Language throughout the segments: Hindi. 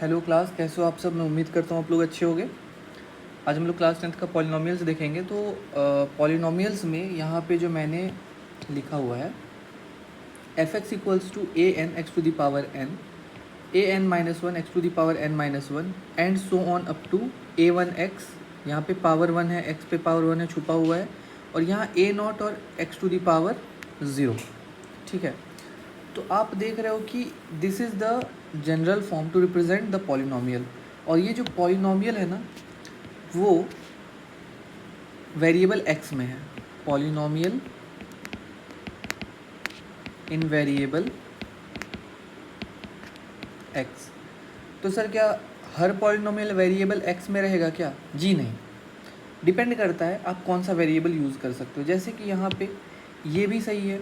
हेलो क्लास, कैसे हो आप सब। मैं उम्मीद करता हूँ आप लोग अच्छे होंगे। आज हम लोग क्लास 10th का पॉलिनोमियल्स देखेंगे। तो पॉलिनोमियल्स में यहाँ पे जो मैंने लिखा हुआ है f x equals to a n x to the power n, a n minus one x to the power n minus one and so on up to a one x. यहाँ पे पावर वन है, एक्स पे पावर वन है, छुपा हुआ है, और यहाँ ए नॉट और x to the power zero. ठीक है, तो आप देख रहे हो कि this is the general form to represent the polynomial. और ये जो पॉलिनोमियल है ना, वो वेरिएबल एक्स में है। Polynomial in variable x. तो सर क्या हर पॉलिनोमियल वेरिएबल एक्स में रहेगा क्या? जी नहीं, डिपेंड करता है आप कौन सा वेरिएबल यूज़ कर सकते हो। जैसे कि यहाँ पे ये भी सही है,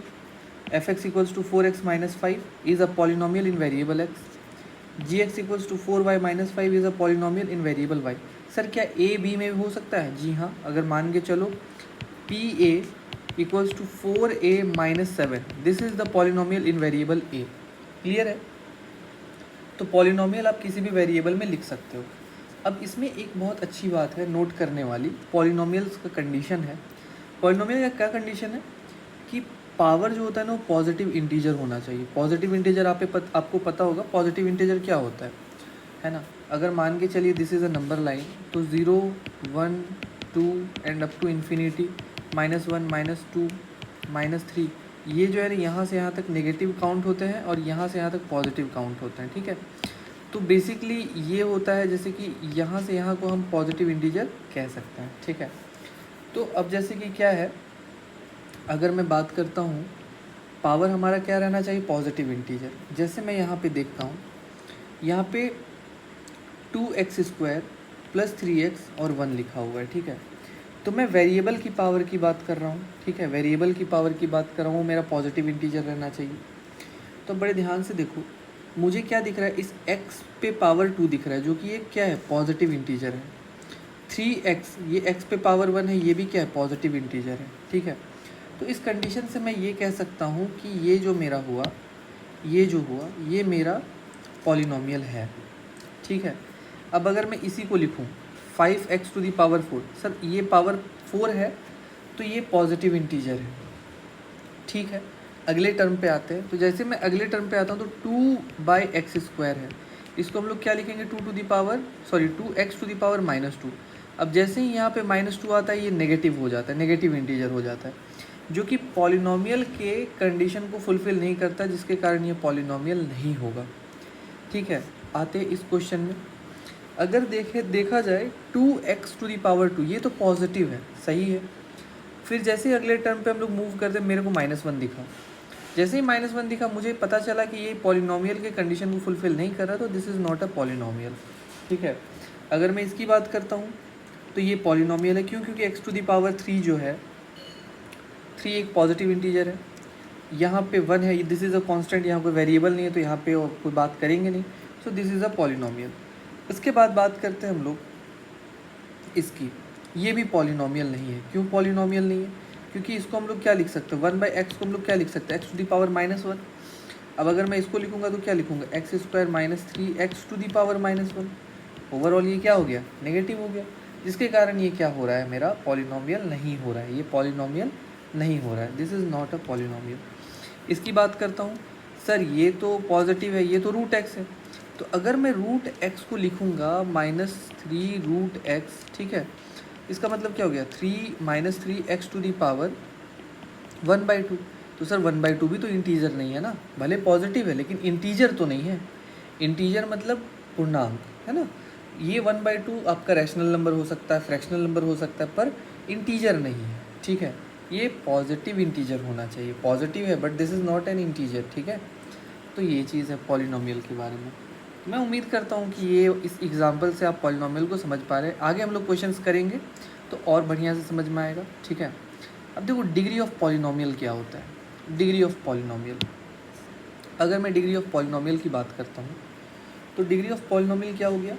f x equals to 4x minus 5 is a polynomial in variable x. G x equals to 4y minus 5 is a polynomial in variable y। Sir क्या ए बी में भी हो सकता है? जी हाँ, अगर मान के चलो p a equals to 4a minus 7, this is the polynomial in variable a. Clear है? तो पॉलिनोमियल आप किसी भी वेरिएबल में लिख सकते हो। अब इसमें एक बहुत अच्छी बात है नोट करने वाली, पॉलिनोमियल्स का कंडीशन है। पॉलिनोमियल का क्या कंडीशन है कि पावर जो होता है ना, वो पॉजिटिव इंटीजर होना चाहिए। पॉजिटिव इंटीजर आपको पता होगा पॉजिटिव इंटीजर क्या होता है ना। अगर मान के चलिए this is a number line, तो 0 1 2 एंड अप टू इन्फिनिटी, -1 -2 -3, ये जो है ना यहाँ से यहाँ तक नेगेटिव काउंट होते हैं और यहाँ से यहाँ तक पॉजिटिव काउंट होते हैं। ठीक है, तो बेसिकली ये होता है जैसे कि यहाँ से यहाँ को हम पॉजिटिव इंटीजर कह सकते हैं। ठीक है, तो अब जैसे कि क्या है, अगर मैं बात करता हूँ पावर हमारा क्या रहना चाहिए? Positive integer. जैसे मैं यहाँ पे देखता हूँ, यहाँ पे 2x² प्लस 3x और 1 लिखा हुआ है। ठीक है, तो मैं वेरिएबल की पावर की बात कर रहा हूँ। ठीक है, वेरिएबल की पावर की बात कर रहा हूँ, मेरा पॉजिटिव इंटीजर रहना चाहिए। तो बड़े ध्यान से देखो, मुझे क्या दिख रहा है, इस x पे पावर 2 दिख रहा है, जो कि ये क्या है? पॉजिटिव इंटीजर है। 3x, ये x पे पावर 1 है, ये भी क्या है? पॉजिटिव इंटीजर है। ठीक है, तो इस कंडीशन से मैं ये कह सकता हूँ कि ये जो मेरा हुआ, ये जो हुआ, ये मेरा पॉलिनोमियल है। ठीक है, अब अगर मैं इसी को लिखूँ 5x to the power 4, sir ये पावर 4 है तो ये पॉजिटिव इंटीजर है। ठीक है, अगले टर्म पे आते हैं। तो जैसे मैं अगले टर्म पे आता हूँ तो 2/x² है, इसको हम लोग क्या लिखेंगे? 2x to the power -2। अब जैसे ही यहाँ पे -2 आता है, ये नेगेटिव हो जाता है, नेगेटिव इंटीजर हो जाता है, जो कि पॉलिनोमियल के कंडीशन को फुलफ़िल नहीं करता, जिसके कारण ये पॉलिनोमियल नहीं होगा। ठीक है, आते हैं इस क्वेश्चन में। अगर देखा जाए 2x टू दी पावर 2, ये तो पॉजिटिव है, सही है। फिर जैसे ही अगले टर्म पे हम लोग मूव करते हैं, मेरे को -1 दिखा। जैसे ही -1 दिखा, मुझे पता चला कि ये पॉलिनोमियल के कंडीशन को फुलफ़िल नहीं कर रहा, तो this is not a polynomial. ठीक है, अगर मैं इसकी बात करता हूँ तो ये पॉलिनोमियल है। क्यों? क्योंकि x टू दी पावर 3 जो है, 3 एक पॉजिटिव इंटीजर है, यहाँ पे 1 है, दिस इज़ अ कांस्टेंट, यहाँ कोई वेरिएबल नहीं है, तो यहाँ पे कोई बात करेंगे नहीं, so this is a polynomial. इसके बाद बात करते हैं हम लोग इसकी, ये भी पॉलिनोमियल नहीं है। क्यों पॉलिनोमियल नहीं है? क्योंकि इसको हम लोग क्या लिख सकते हैं, 1/x को हम लोग क्या लिख सकते हैं? x to the power -1। अब अगर मैं इसको लिखूंगा तो क्या लिखूंगा? x² - 3x to the power -1। Overall ये क्या हो गया? नेगेटिव हो गया, जिसके कारण ये क्या हो रहा है? मेरा पॉलिनोमियल नहीं हो रहा है, ये पॉलिनोमियल नहीं हो रहा है, this is not a polynomial. इसकी बात करता हूँ, सर ये तो पॉजिटिव है, ये तो √x है, तो अगर मैं √x को लिखूँगा -3 √x, ठीक है, इसका मतलब क्या हो गया? 3 टू दी पावर 1/2। तो सर 1/2 भी तो इंटीजर नहीं है ना, भले पॉजिटिव है लेकिन इंटीजर तो नहीं है। इंटीजर मतलब पूर्णांक, है ना। ये 1/2 आपका रैशनल नंबर हो सकता है, फ्रैक्शनल नंबर हो सकता है, पर इंटीजर नहीं है। ठीक है, ये पॉजिटिव इंटीजर होना चाहिए, पॉजिटिव है but this is not an integer. ठीक है, तो ये चीज़ है पॉलिनोमियल के बारे में। मैं उम्मीद करता हूँ कि ये इस एग्जांपल से आप पॉलिनोमियल को समझ पा रहे हैं। आगे हम लोग क्वेश्चंस करेंगे तो और बढ़िया से समझ में आएगा। ठीक है, अब देखो डिग्री ऑफ पॉलिनोमियल क्या होता है। डिग्री ऑफ पॉलिनोमियल, अगर मैं डिग्री ऑफ पॉलिनोमियल की बात करता हूँ तो डिग्री ऑफ पॉलिनोमियल क्या हो गया?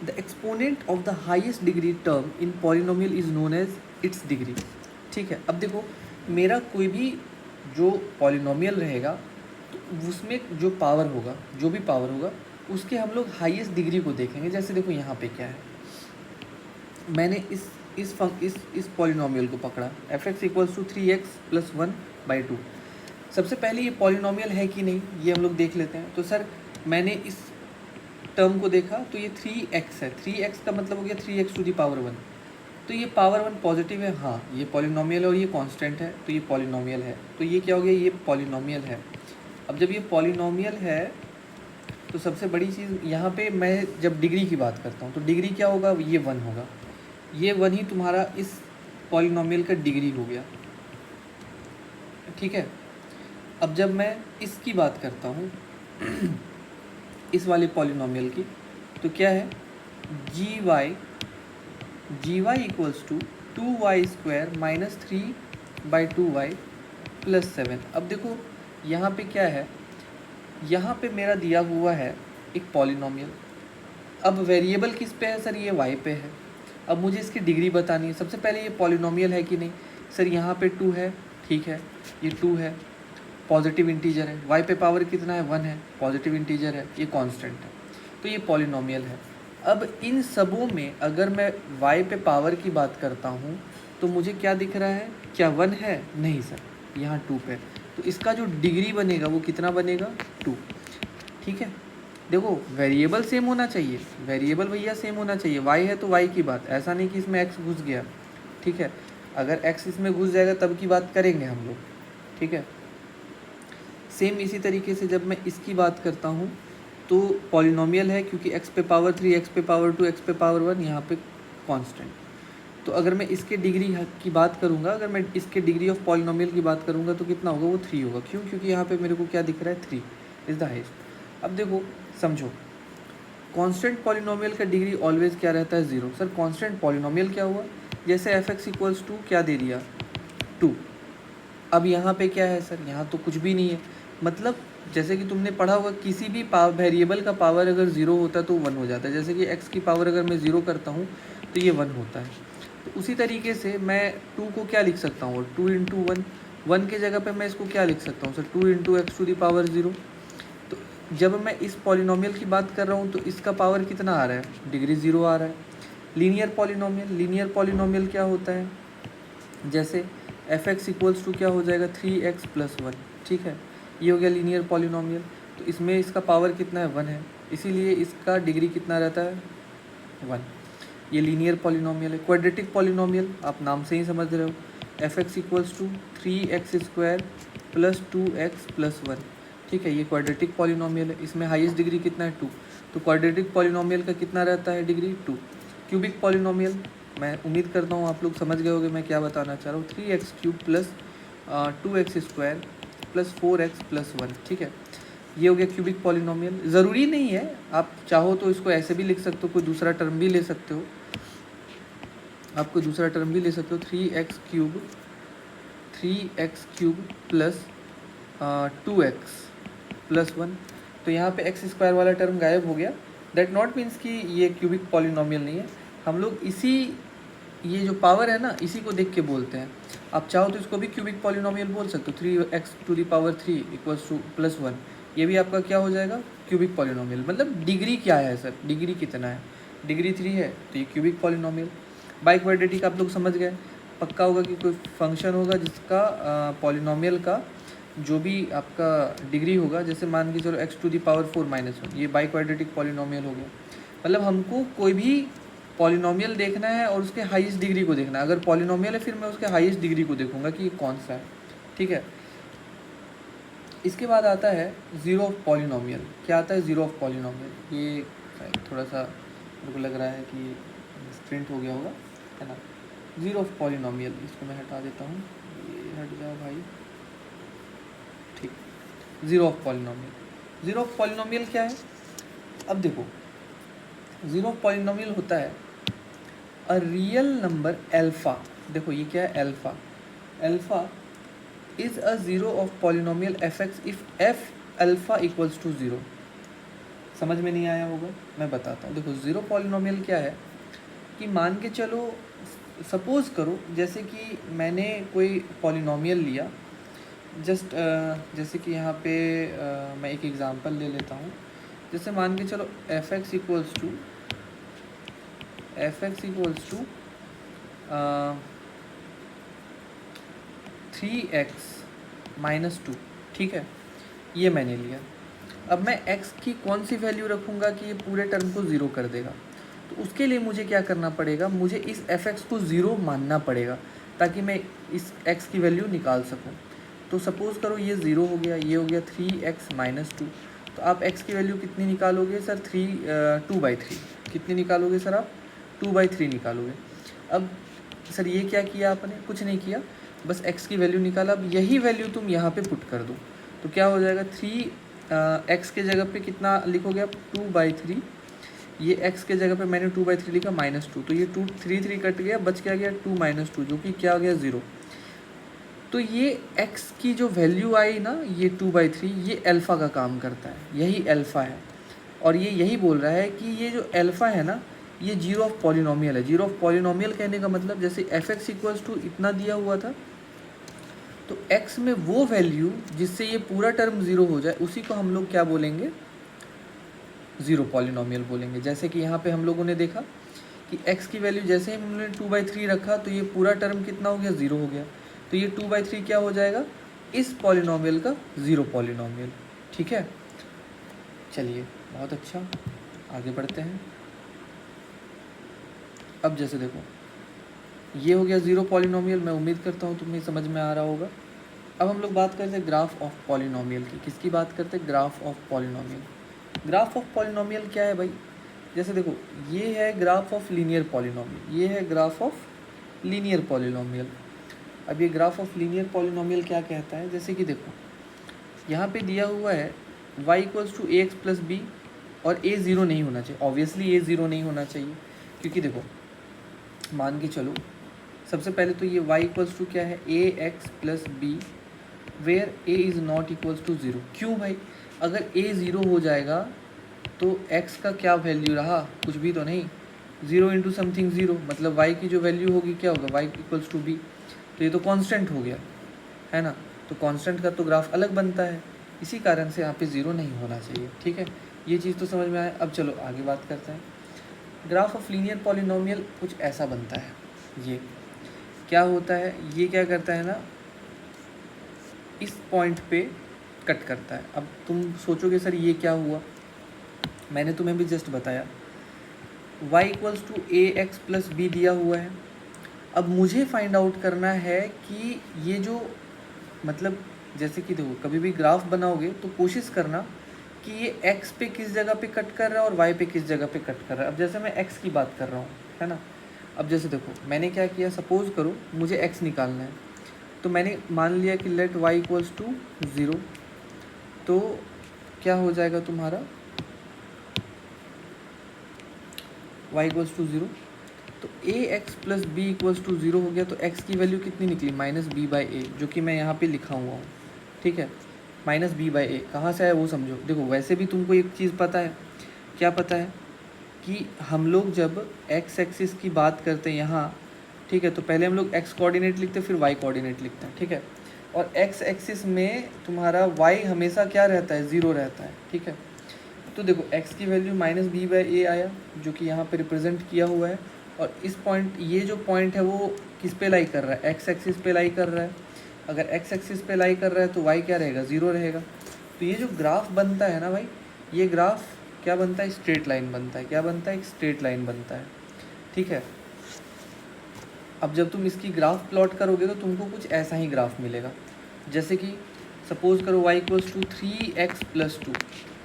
The exponent of the highest degree term in polynomial is known as its degree. ठीक है, अब देखो मेरा कोई भी जो पॉलिनोमियल रहेगा तो उसमें जो पावर होगा, जो भी पावर होगा, उसके हम लोग हाईएस्ट डिग्री को देखेंगे। जैसे देखो यहाँ पे क्या है, मैंने इस पॉलिनोमियल को पकड़ा f(x = 3x + 1/2। सबसे पहले ये पॉलिनोमियल है कि नहीं ये हम लोग देख लेते हैं। तो सर मैंने इस टर्म को देखा तो ये 3x है, 3x का मतलब हो गया 3x⁴ तो ये पावर 1 पॉजिटिव है, हाँ ये पॉलिनोमियल है और ये कांस्टेंट है तो ये पॉलिनोमियल है। तो ये क्या हो गया, ये पॉलिनोमियल है। अब जब ये पॉलिनोमियल है तो सबसे बड़ी चीज़ यहाँ पे मैं जब डिग्री की बात करता हूँ तो डिग्री क्या होगा, ये 1 होगा। ये 1 ही तुम्हारा इस पॉलिनोमियल का डिग्री हो गया, ठीक है। अब जब मैं इसकी बात करता हूँ इस वाले पॉलिनोमियल की, तो क्या है gy = 2y² - 3/2y + 7। अब देखो यहाँ पे क्या है, यहाँ पे मेरा दिया हुआ है एक पॉलिनोमियल। अब वेरिएबल किस पे है सर, ये y पे है। अब मुझे इसकी डिग्री बतानी है। सबसे पहले ये पॉलिनोमियल है कि नहीं, सर यहाँ पे 2 है, ठीक है, ये 2 है, पॉजिटिव इंटीजर है। y पे पावर कितना है, 1 है, पॉजिटिव इंटीजर है, ये कांस्टेंट है, तो ये पॉलिनोमियल है। अब इन सबों में अगर मैं y पे पावर की बात करता हूँ तो मुझे क्या दिख रहा है, क्या 1 है, नहीं सर, यहाँ 2 पे। तो इसका जो डिग्री बनेगा वो कितना बनेगा, 2, ठीक है। देखो वेरिएबल सेम होना चाहिए, वेरिएबल भैया सेम होना चाहिए। y है तो y की बात, ऐसा नहीं कि इसमें x घुस गया, ठीक है। अगर x इसमें घुस जाएगा तब की बात करेंगे हम लोग, ठीक है। सेम इसी तरीके से जब मैं इसकी बात करता हूँ तो पॉलिनोमियल है क्योंकि x पे पावर 3, x पे पावर 2, x पे पावर 1, यहाँ पे कांस्टेंट। तो अगर मैं इसके डिग्री की बात करूँगा, अगर मैं इसके डिग्री ऑफ पॉलिनोमियल की बात करूँगा तो कितना होगा, वो 3 होगा। क्यों, क्योंकि यहाँ पे मेरे को क्या दिख रहा है, 3 इज़ द हाईएस्ट। अब देखो समझो, कांस्टेंट पॉलिनोमियल का डिग्री ऑलवेज क्या रहता है, 0। सर कांस्टेंट पॉलिनोमियल क्या हुआ, जैसे f(x = 2) क्या दे दिया, 2। अब यहाँ पे क्या है सर, यहाँ तो कुछ भी नहीं है। मतलब जैसे कि तुमने पढ़ा होगा किसी भी वेरिएबल का पावर अगर 0 होता है तो 1 हो जाता है। जैसे कि x की पावर अगर मैं 0 करता हूँ तो ये 1 होता है। तो उसी तरीके से मैं 2 को क्या लिख सकता हूँ, 2 × 1, 1 के जगह पे मैं इसको क्या लिख सकता हूँ सर, 2 × x⁴। तो जब मैं इस पॉलिनोमियल की बात कर रहा हूँ तो इसका पावर कितना आ रहा है, डिग्री 0 आ रहा है। लीनियर पॉलिनोमियल क्या होता है, जैसे f(x = क्या हो जाएगा, 3x + 1, ठीक है, ये हो गया लीनियर पॉलिनोमियल। तो इसमें इसका पावर कितना है, 1 है, इसीलिए इसका डिग्री कितना रहता है, 1। ये लीनियर पॉलिनोमियल है। क्वाड्रेटिक पॉलिनोमियल आप नाम से ही समझ रहे हो, f(x = 3x² + 2x + 1, ठीक है, ये क्वाड्रेटिक पॉलिनोमियल है। इसमें हाईएस्ट डिग्री कितना है, 2। तो क्वाड्रेटिक पॉलिनोमियल का कितना रहता है डिग्री, 2। क्यूबिक पॉलिनोमियल, मैं उम्मीद करता हूँ आप लोग समझ गए होंगे मैं क्या बताना चाह रहा हूँ, 3x³ + 2x² + 4x + 1, ठीक है, ये हो गया क्यूबिक पॉलिनोमियल। ज़रूरी नहीं है, आप चाहो तो इसको ऐसे भी लिख सकते हो, कोई दूसरा टर्म भी ले सकते हो, आप कोई दूसरा टर्म भी ले सकते हो, 3x³ + 2x + 1। तो यहाँ पे x² वाला टर्म गायब हो गया। दैट नॉट मीन्स कि ये क्यूबिक पॉलिनोमियल नहीं है। हम लोग इसी, ये जो पावर है ना, इसी को देख के बोलते हैं। आप चाहो तो इसको भी क्यूबिक पॉलिनोमियल बोल सकते हो, 3x⁴ + 1, ये भी आपका क्या हो जाएगा, क्यूबिक पॉलिनोमियल। मतलब डिग्री क्या है सर, डिग्री कितना है, डिग्री 3 है तो ये क्यूबिक पॉलिनोमियल। बाइक्वाड्रेटिक आप लोग समझ गए, पक्का होगा कि कोई फंक्शन होगा जिसका पॉलिनोमियल का जो भी आपका डिग्री होगा, जैसे मान के चलो x⁴ - 1, ये बाइक्वाड्रेटिक पॉलिनोमियल हो गया। मतलब हमको कोई भी पॉलिनोमियल देखना है और उसके हाईएस्ट डिग्री को देखना है। अगर पॉलिनोमियल है फिर मैं उसके हाईएस्ट डिग्री को देखूंगा कि ये कौन सा है, ठीक है। इसके बाद आता है ज़ीरो ऑफ पॉलिनोमियल। क्या आता है, ज़ीरो ऑफ पॉलिनोमियल। ये थोड़ा सा मेरे को लग रहा है कि प्रिंट हो गया होगा, है ना। ज़ीरो ऑफ पॉलिनोमियल, इसको मैं हटा देता हूँ, ये हट जाओ भाई, ठीक। Zero of polynomial, zero of polynomial क्या है, अब देखो ज़ीरो ऑफ पॉलिनोमियल होता है अ रियल नंबर एल्फ़ा। देखो ये क्या है, alpha. Alpha is a zero of polynomial f(x) if f alpha = 0। समझ में नहीं आया होगा, मैं बताता हूँ। देखो ज़ीरो पॉलिनोमियल क्या है कि मान के चलो, सपोज़ करो जैसे कि मैंने कोई पॉलिनोमियल लिया, जस्ट जैसे कि यहाँ पे मैं एक एग्ज़ाम्पल ले लेता हूँ जैसे मान के चलो F x equals to 3x-2, ठीक है, ये मैंने लिया। अब मैं x की कौन सी वैल्यू रखूँगा कि ये पूरे टर्म को ज़ीरो कर देगा, तो उसके लिए मुझे क्या करना पड़ेगा, मुझे इस fx को ज़ीरो मानना पड़ेगा ताकि मैं इस x की वैल्यू निकाल सकूँ। तो सपोज़ करो ये ज़ीरो हो गया, ये हो गया 3x-2, तो आप x की वैल्यू कितनी निकालोगे सर, 2/3 कितनी निकालोगे सर आप, 2/3 निकालोगे। अब सर ये क्या किया आपने, कुछ नहीं किया, बस x की वैल्यू निकाला। अब यही वैल्यू तुम यहाँ पे पुट कर दो तो क्या हो जाएगा, 3x के जगह पे कितना लिखोगे आप, 2/3, ये x के जगह पे मैंने 2/3 लिखा -2, तो ये 3 कट गया, बच क्या गया 2 - 2, जो कि क्या आ गया 0। तो ये x की जो वैल्यू आई ना, ये 2/3, ये अल्फ़ा का काम करता है, यही अल्फ़ा है। और ये यही बोल रहा है कि ये जो अल्फ़ा है ना, ये जीरो ऑफ पॉलिनोमियल है। जीरो ऑफ पॉलिनोमियल कहने का मतलब जैसे f(x) = इतना दिया हुआ था, तो x में वो वैल्यू जिससे ये पूरा टर्म ज़ीरो हो जाए, उसी को हम लोग क्या बोलेंगे, ज़ीरो पॉलिनोमियल बोलेंगे। जैसे कि यहाँ पे हम लोगों ने देखा कि x की वैल्यू जैसे ही हमने 2/3 रखा तो ये पूरा टर्म कितना हो गया, ज़ीरो हो गया। तो ये 2/3 क्या हो जाएगा, इस पॉलिनोमियल का ज़ीरो पॉलिनोमियल, ठीक है। चलिए बहुत अच्छा, आगे बढ़ते हैं। अब जैसे देखो ये हो गया ज़ीरो पॉलिनोमियल, मैं उम्मीद करता हूँ तुम्हें समझ में आ रहा होगा। अब हम लोग बात करते हैं ग्राफ ऑफ पॉलिनोमियल की। किसकी बात करते हैं, graph of polynomial. Graph of polynomial क्या है भाई, जैसे देखो ये है ग्राफ ऑफ लीनियर पॉलिनोमियल, ये है ग्राफ ऑफ लीनियर पॉलिनोमियल। अब ये ग्राफ ऑफ लीनियर पॉलिनोमियल क्या कहता है, जैसे कि देखो यहाँ पे दिया हुआ है y = ax + b और a ज़ीरो नहीं होना चाहिए। ऑब्वियसली a ज़ीरो नहीं होना चाहिए, क्योंकि देखो मान के चलो सबसे पहले तो ये y = क्या है, ax + b where a is not equals to zero. क्यों भाई, अगर a ज़ीरो हो जाएगा तो x का क्या वैल्यू रहा, कुछ भी तो नहीं, ज़ीरो इंटू समथिंग ज़ीरो, मतलब y की जो वैल्यू होगी क्या होगा, y = b, तो ये तो कांस्टेंट हो गया है ना। तो कांस्टेंट का तो ग्राफ अलग बनता है, इसी कारण से यहाँ पे ज़ीरो नहीं होना चाहिए, ठीक है। ये चीज़ तो समझ में आया। अब चलो आगे बात करते हैं। ग्राफ ऑफ लीनियर पॉलिनोमियल कुछ ऐसा बनता है। ये क्या होता है, ये क्या करता है ना, इस पॉइंट पे कट करता है। अब तुम सोचोगे सर ये क्या हुआ, मैंने तुम्हें भी जस्ट बताया y = ax + b दिया हुआ है। अब मुझे फाइंड आउट करना है कि ये जो मतलब जैसे कि देखो कभी भी ग्राफ बनाओगे तो कोशिश करना कि ये x पे किस जगह पे कट कर रहा है और y पे किस जगह पे कट कर रहा है। अब जैसे मैं x की बात कर रहा हूँ, है ना। अब जैसे देखो मैंने क्या किया, सपोज़ करो मुझे x निकालना है, तो मैंने मान लिया कि लेट y = 0, तो क्या हो जाएगा तुम्हारा, y = 0, तो ax + b = 0 हो गया। तो x की वैल्यू कितनी निकली, -b/a, जो कि मैं यहाँ पे लिखा हुआ हूँ, ठीक है। -b/a कहाँ से आया वो समझो। देखो वैसे भी तुमको एक चीज़ पता है, क्या पता है कि हम लोग जब x एक्सिस की बात करते हैं यहाँ, ठीक है, तो पहले हम लोग x कोऑर्डिनेट लिखते हैं, फिर y कोऑर्डिनेट लिखते हैं, ठीक है। और x एक्सिस में तुम्हारा y हमेशा क्या रहता है, ज़ीरो रहता है, ठीक है। तो देखो x की वैल्यू -b/a आया, जो कि यहाँ पे रिप्रेजेंट किया हुआ है। और इस पॉइंट, ये जो पॉइंट है वो किस पे लाई कर रहा है, x एक्सिस पे लाई कर रहा है। अगर x एक्सिस पे लाई कर रहा है तो y क्या रहेगा, ज़ीरो रहेगा। तो ये जो ग्राफ बनता है ना भाई, ये ग्राफ क्या बनता है, स्ट्रेट लाइन बनता है। क्या बनता है, एक स्ट्रेट लाइन बनता है, ठीक है। अब जब तुम इसकी ग्राफ प्लॉट करोगे तो तुमको कुछ ऐसा ही ग्राफ मिलेगा। जैसे कि सपोज़ करो y = 3x + 2,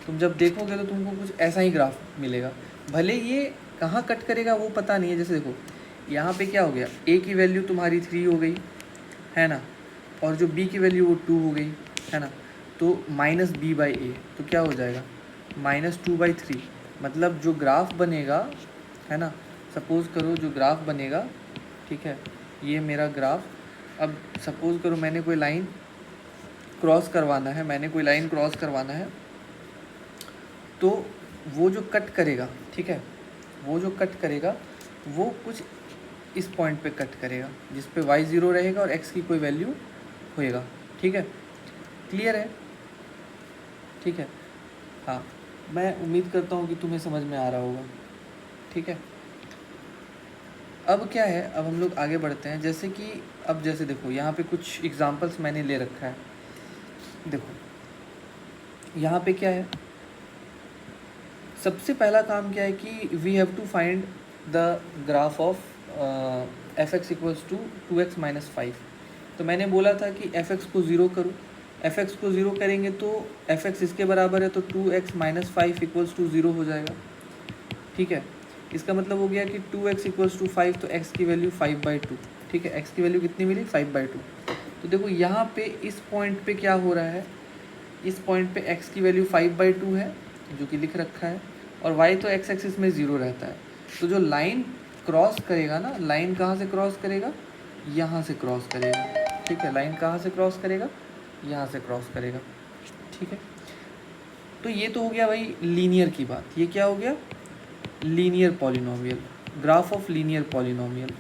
तुम जब देखोगे तो तुमको कुछ ऐसा ही ग्राफ मिलेगा। भले ये कहाँ कट करेगा वो पता नहीं है। जैसे देखो यहाँ पे क्या हो गया, a की वैल्यू तुम्हारी 3 हो गई, है ना, और जो b की वैल्यू वो 2 हो गई, है ना। तो -b/a, तो क्या हो जाएगा, -2/3। मतलब जो ग्राफ बनेगा, है ना, सपोज़ करो जो ग्राफ बनेगा, ठीक है, ये मेरा ग्राफ। अब सपोज़ करो मैंने कोई लाइन क्रॉस करवाना है, तो वो जो कट करेगा, ठीक है, वो जो कट करेगा वो कुछ इस पॉइंट पे कट करेगा, जिस पे y ज़ीरो रहेगा और x की कोई वैल्यू होएगा, ठीक है। क्लियर है, ठीक है, हाँ। मैं उम्मीद करता हूँ कि तुम्हें समझ में आ रहा होगा, ठीक है। अब क्या है, अब हम लोग आगे बढ़ते हैं। जैसे कि अब जैसे देखो यहाँ पे कुछ एग्जांपल्स मैंने ले रखा है। देखो यहाँ पे क्या है, सबसे पहला काम क्या है कि we have to find the graph of f x equals to 2x minus 5। तो मैंने बोला था कि एफ एक्स को ज़ीरो करूँ, एफ एक्स को ज़ीरो करेंगे तो एफ एक्स इसके बराबर है, तो 2x minus 5 equals to zero हो जाएगा, ठीक है। इसका मतलब हो गया कि 2x इक्वल्स टू 5, तो x की वैल्यू 5/2, ठीक है। x की वैल्यू कितनी मिली, 5/2। तो देखो यहाँ पे इस पॉइंट पे क्या हो रहा है, इस पॉइंट पे x की वैल्यू 5/2 है जो कि लिख रखा है, और y तो x एक्सिस में 0 रहता है। तो जो लाइन क्रॉस करेगा ना, लाइन कहाँ से क्रॉस करेगा, यहाँ से क्रॉस करेगा, ठीक है। लाइन कहाँ से क्रॉस करेगा, यहाँ से क्रॉस करेगा, ठीक है। तो ये तो हो गया भाई लीनियर की बात। ये क्या हो गया, linear polynomial, graph of linear polynomial,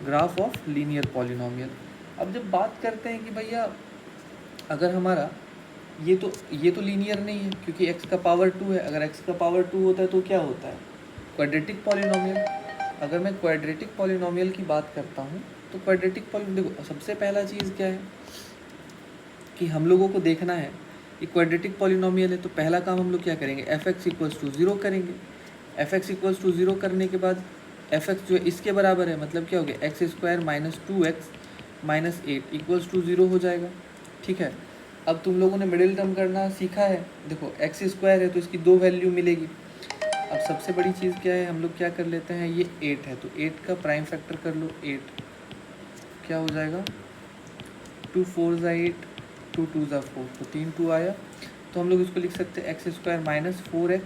graph of linear polynomial. अब जब बात करते हैं कि भैया अगर हमारा ये तो लीनियर नहीं है क्योंकि x का पावर 2 है। अगर x का पावर 2 होता है तो क्या होता है, क्वाड्रेटिक पॉलिनोमियल। अगर मैं क्वाड्रेटिक पॉलिनोमियल की बात करता हूँ तो क्वाड्रेटिक पॉलिनोमियल, देखो सबसे पहला चीज़ क्या है कि हम लोगों को देखना है कि क्वाड्रेटिक पॉलिनोमियल है, तो पहला काम हम लोग क्या करेंगे, एफ एक्स इक्वल्स टू 0 करेंगे। एफ एक्स इक्वल्स टू 0 करने के बाद एफ एक्स जो है इसके बराबर है, मतलब क्या हो गया, x square minus 2x minus 8 equals to 0 हो जाएगा, ठीक है। अब तुम लोगों ने मिडिल टर्म करना सीखा है। देखो एक्स स्क्वायर है तो इसकी 2 वैल्यू मिलेगी। अब सबसे बड़ी चीज़ क्या है, हम लोग क्या कर लेते हैं, ये 8 है तो 8 का प्राइम फैक्टर कर लो, 8 क्या हो जाएगा, 2 4 ज़ा 8, 2 2 ज़ा 4, तो 3 2 आया। तो हम लोग इसको लिख सकते हैं x square minus 4x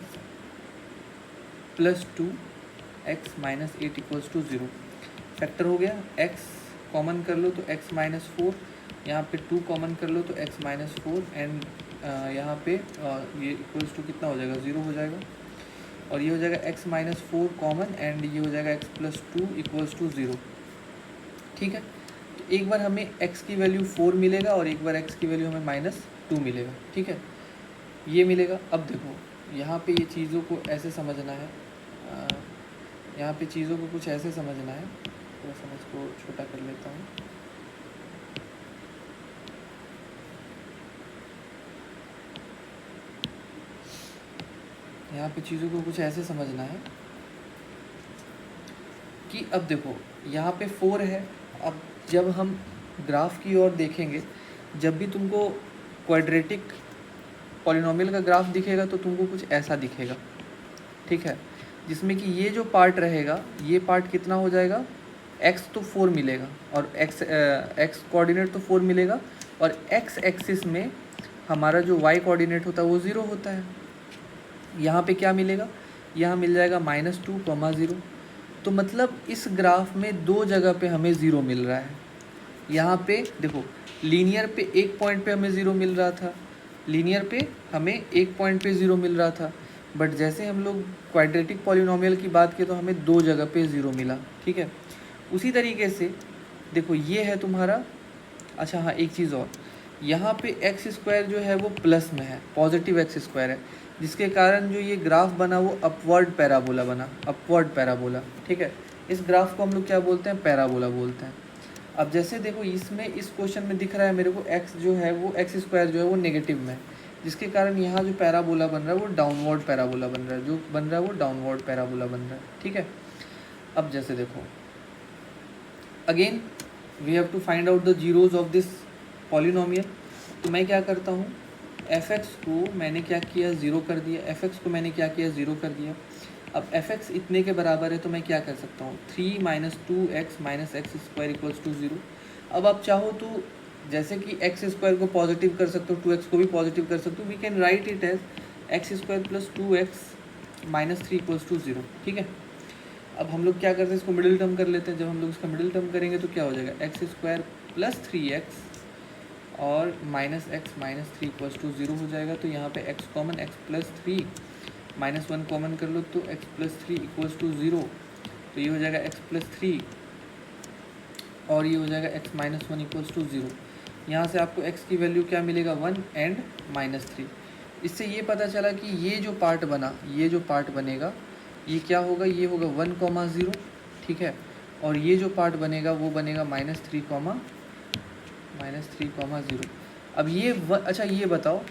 plus 2x minus 8 equals to 0। Factor हो गया, x कॉमन कर लो तो x माइनस 4, यहाँ पे 2 कॉमन कर लो तो x माइनस 4, एंड यहाँ पे ये इक्वल्स टू कितना हो जाएगा, 0 हो जाएगा। और ये हो जाएगा x माइनस 4 कॉमन, एंड ये हो जाएगा x प्लस 2 इक्वल्स टू 0, ठीक है। तो एक बार हमें x की वैल्यू 4 मिलेगा और एक बार x की वैल्यू हमें माइनस 2 मिलेगा, ठीक है, ये मिलेगा। अब देखो यहाँ पे ये चीज़ों को ऐसे समझना है, यहाँ पे चीज़ों को कुछ ऐसे समझना है, थोड़ा सा मैं इसको छोटा कर लेता हूँ। यहाँ पे चीज़ों को कुछ ऐसे समझना है कि अब देखो यहाँ पे 4 है। अब जब हम ग्राफ की ओर देखेंगे, जब भी तुमको क्वाड्रेटिक पॉलिनोमियल का ग्राफ दिखेगा तो तुमको कुछ ऐसा दिखेगा, ठीक है, जिसमें कि ये जो पार्ट रहेगा, ये पार्ट कितना हो जाएगा, x तो 4 मिलेगा और x कोऑर्डिनेट तो 4 मिलेगा, और x एक्सिस में हमारा जो y कोऑर्डिनेट होता है वो 0 होता है। यहाँ पे क्या मिलेगा, यहाँ मिल जाएगा -2, 0। तो मतलब इस ग्राफ में दो जगह पे हमें 0 मिल रहा है। यहाँ पे देखो लीनियर पे एक पॉइंट पे हमें 0 मिल रहा था, लीनियर पे हमें एक पॉइंट पे 0 मिल रहा था, बट जैसे हम लोग क्वाड्रेटिक पॉलिनोमियल की बात की तो हमें दो जगह पे 0 मिला, ठीक है। उसी तरीके से देखो ये है तुम्हारा, अच्छा हाँ एक चीज़ और, यहाँ पे एक्स स्क्वायर जो है वो प्लस में है, पॉजिटिव एक्स स्क्वायर है, जिसके कारण जो ये ग्राफ बना वो अपवर्ड पैराबोला बना, अपवर्ड पैराबोला, ठीक है। इस ग्राफ को हम लोग क्या बोलते हैं, पैराबोला बोलते हैं। अब जैसे देखो इसमें इस क्वेश्चन में दिख रहा है मेरे को x जो है वो एक्स स्क्वायर जो है वो नेगेटिव में है, जिसके कारण यहाँ जो पैराबोला बन रहा है वो डाउनवर्ड पैराबोला बन रहा है, जो बन रहा है वो डाउनवर्ड पैराबोला बन रहा है, ठीक है। अब जैसे देखो again we have to find out the zeros of this polynomial. तो मैं क्या करता हूँ, एफ एक्स को मैंने क्या किया, 0 कर दिया, एफ एक्स को मैंने क्या किया, 0 कर दिया। अब एफ एक्स इतने के बराबर है तो मैं क्या कर सकता हूँ, 3 minus 2x minus x square equals to 0। अब आप चाहो तो जैसे कि एक्स स्क्वायर को पॉजिटिव कर सकते हो, 2x को भी पॉजिटिव कर सकते हो, we can write it as x square plus 2x minus 3 equals to 0, ठीक है। अब हम लोग क्या करते हैं, इसको मिडिल टर्म कर लेते हैं। जब हम लोग इसका मिडिल टर्म करेंगे तो क्या हो जाएगा, एक्स स्क्वायर प्लस 3x और minus x minus 3 equals to 0 हो जाएगा। तो यहाँ पे x common, x plus 3 minus 1 common कर लो तो x प्लस 3 इक्वल्स टू 0। तो ये हो जाएगा x प्लस 3 और ये हो जाएगा x माइनस 1 इक्वल्स टू 0। यहाँ से आपको x की वैल्यू क्या मिलेगा, 1 एंड -3। इससे ये पता चला कि ये जो पार्ट बना, ये जो पार्ट बनेगा ये क्या होगा, ये होगा 1,0, ठीक है। और ये जो पार्ट बनेगा वो बनेगा -3,0। अब ये अच्छा ये बताओ,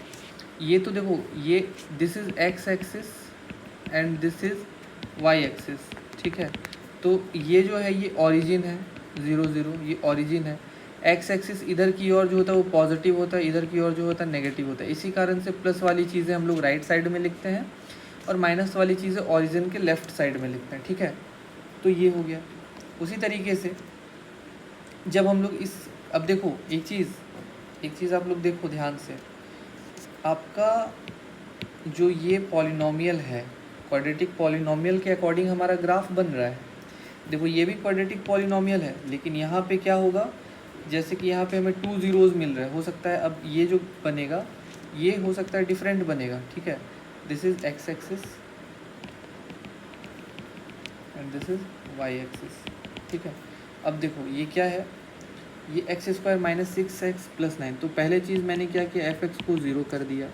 ये तो देखो ये this is x axis and this is y axis, ठीक है। तो ये जो है ये ओरिजिन है 0 0, ये ओरिजिन है। x एक्सिस इधर की ओर जो होता है वो पॉजिटिव होता है, इधर की ओर जो होता है नेगेटिव होता है। इसी कारण से प्लस वाली चीज़ें हम लोग राइट साइड में लिखते हैं और माइनस वाली चीज़ें ओरिजिन के लेफ़्ट साइड में लिखते हैं, ठीक है। तो ये हो गया। उसी तरीके से जब हम लोग इस, अब देखो एक चीज़ आप लोग देखो ध्यान से, आपका जो ये पॉलिनोमियल है, क्वाड्रेटिक पॉलिनोमियल के अकॉर्डिंग हमारा ग्राफ बन रहा है। देखो ये भी क्वाड्रेटिक पॉलिनोमियल है, लेकिन यहाँ पे क्या होगा, जैसे कि यहाँ पे हमें 2 ज़ीरोज़ मिल रहे हैं, हो सकता है अब ये जो बनेगा ये हो सकता है डिफरेंट बनेगा, ठीक है। This is x axis and this is y axis, ठीक है। अब देखो ये क्या है, ये x² -6x + 9। तो पहले चीज़ मैंने क्या किया, f(x) को 0 कर दिया।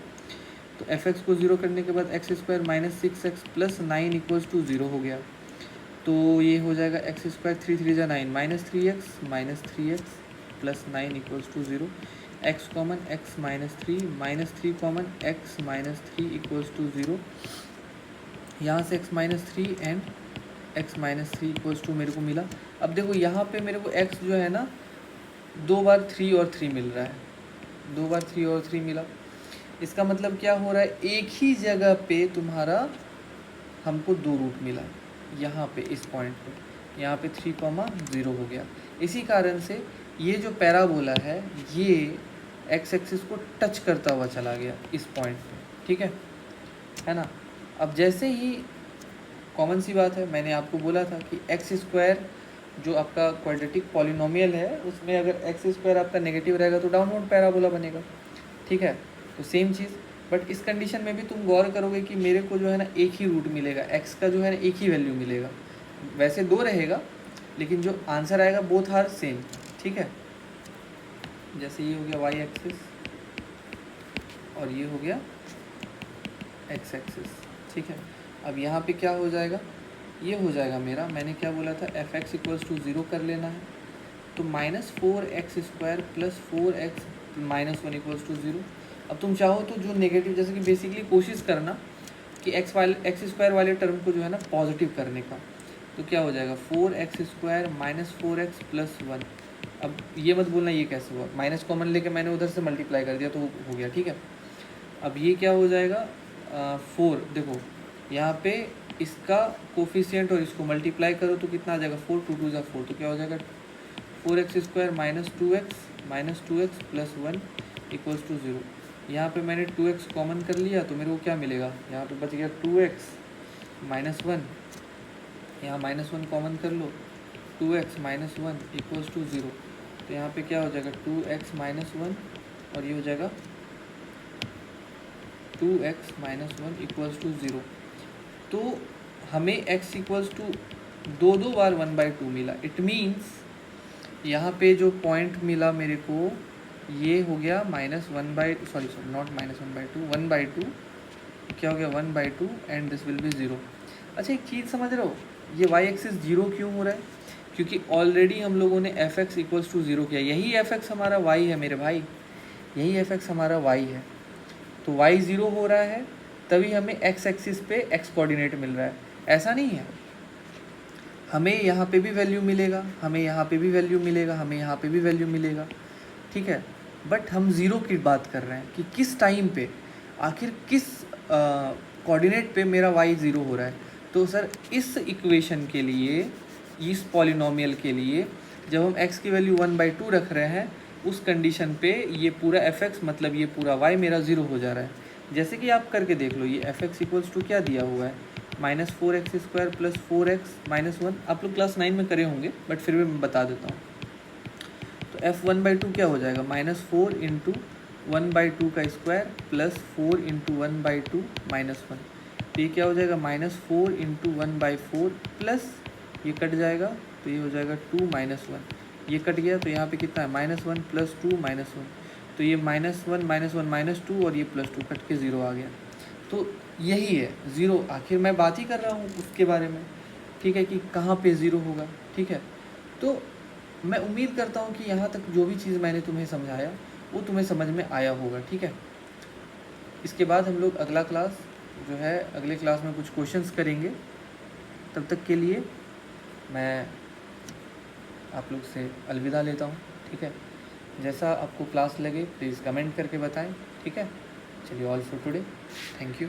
तो f(x) को 0 करने के बाद x² -6x + 9 = 0 हो गया। तो ये हो जाएगा x², 3 3 जा 9, -3x + 9 = 0। x common x -3 common x -3 = 0। यहाँ से x -3 एंड x -3 = मेरे को मिला। अब देखो यहाँ पे मेरे को x जो है ना 2 बार 3 और 3 मिल रहा है, 2 बार 3 और 3 मिला। इसका मतलब क्या हो रहा है, एक ही जगह पे तुम्हारा हमको 2 रूट मिला, यहाँ पे इस पॉइंट पे, यहाँ पे 3,0 हो गया। इसी कारण से ये जो पैराबोला है ये x एक्सिस को टच करता हुआ चला गया इस पॉइंट पे, ठीक है ना। अब जैसे ही कॉमन सी बात है, मैंने आपको बोला था कि x² जो आपका क्वाड्रेटिक पॉलिनोमियल है उसमें अगर x² आपका नेगेटिव रहेगा तो डाउनवर्ड पैराबोला बनेगा, ठीक है। तो सेम चीज़, बट इस कंडीशन में भी तुम गौर करोगे कि मेरे को जो है ना एक ही रूट मिलेगा, x का जो है ना एक ही वैल्यू मिलेगा। वैसे 2 रहेगा लेकिन जो आंसर आएगा बोथ आर सेम, ठीक है। जैसे ये हो गया y एक्सिस और ये हो गया x एक्सिस, ठीक है। अब यहाँ पे क्या हो जाएगा, ये हो जाएगा मेरा, मैंने क्या बोला था f(x) = 0 कर लेना है। तो -4x² + 4x - 1 = 0। अब तुम चाहो तो जो नेगेटिव, जैसे कि बेसिकली कोशिश करना कि x² वाले टर्म को जो है ना पॉजिटिव करने का। तो क्या हो जाएगा 4x² - 4x + 1। अब ये मत बोलना ये कैसे हुआ, माइनस कॉमन लेके मैंने उधर से मल्टीप्लाई कर दिया तो हो गया, ठीक है। अब ये क्या हो जाएगा 4, देखो यहाँ पे इसका कोफिशिएंट और इसको मल्टीप्लाई करो तो कितना आ जाएगा 4, 2 2 = 4। तो क्या हो जाएगा 4x² - 2x + 1 = 0। यहाँ पे मैंने 2x कॉमन कर लिया तो मेरे को क्या मिलेगा, यहाँ पे बच गया 2x - 1, यहाँ -1 कॉमन कर लो, 2x - 1 = 0। तो यहाँ पे क्या हो जाएगा 2x - 1 और ये हो जाएगा 2x - 1 = 0। तो हमें x = 2 बार 1/2 मिला। इट मीन्स यहाँ पे जो पॉइंट मिला मेरे को ये हो गया -1/2, क्या हो गया 1/2 एंड दिस विल बी 0। अच्छा एक चीज़ समझ रहे हो, ये y एक्सिस 0 क्यों हो रहा है, क्योंकि ऑलरेडी हम लोगों ने f(x) = 0 किया। यही f(x) हमारा y है मेरे भाई, यही f(x) हमारा y है। तो y 0 हो रहा है तभी हमें x एक्सिस पे x कोऑर्डिनेट मिल रहा है। ऐसा नहीं है, हमें यहाँ पे भी वैल्यू मिलेगा, हमें यहाँ पे भी वैल्यू मिलेगा, हमें यहाँ पे भी वैल्यू मिलेगा, ठीक है। बट हम 0 की बात कर रहे हैं कि किस टाइम पे, आखिर किस कोऑर्डिनेट पे मेरा y 0 हो रहा है। तो सर इस इक्वेशन के लिए, इस पॉलिनोमियल के लिए जब हम x की वैल्यू 1/2 रख रहे हैं उस कंडीशन पे ये पूरा f(x) मतलब ये पूरा y मेरा 0 हो जा रहा है। जैसे कि आप करके देख लो, ये f(x) = क्या दिया हुआ है -4x² + 4x - 1। आप लोग क्लास 9 में करे होंगे बट फिर भी मैं बता देता हूँ। तो f1/2 क्या हो जाएगा -4 × 1/2 का स्क्वायर + 4 × 1/2 - 1। तो ये क्या हो जाएगा -4 × 1/4 प्लस ये कट जाएगा तो ये हो जाएगा 2 - 1। ये कट गया तो यहाँ पे कितना है -1 + 2 - 1। तो ये -1 -1 -2 और ये +2 कट के 0 आ गया। तो यही है 0, आखिर मैं बात ही कर रहा हूँ उसके बारे में, ठीक है, कि कहाँ पे 0 होगा, ठीक है। तो मैं उम्मीद करता हूँ कि यहाँ तक जो भी चीज़ मैंने तुम्हें समझाया वो तुम्हें समझ में आया होगा, ठीक है। इसके बाद हम लोग अगला क्लास जो है, अगले क्लास में कुछ क्वेश्चंस करेंगे। तब तक के लिए मैं आप लोग से अलविदा लेता हूँ, ठीक है। जैसा आपको क्लास लगे प्लीज़ कमेंट करके बताएं, ठीक है। चलिए, all for today, thank you.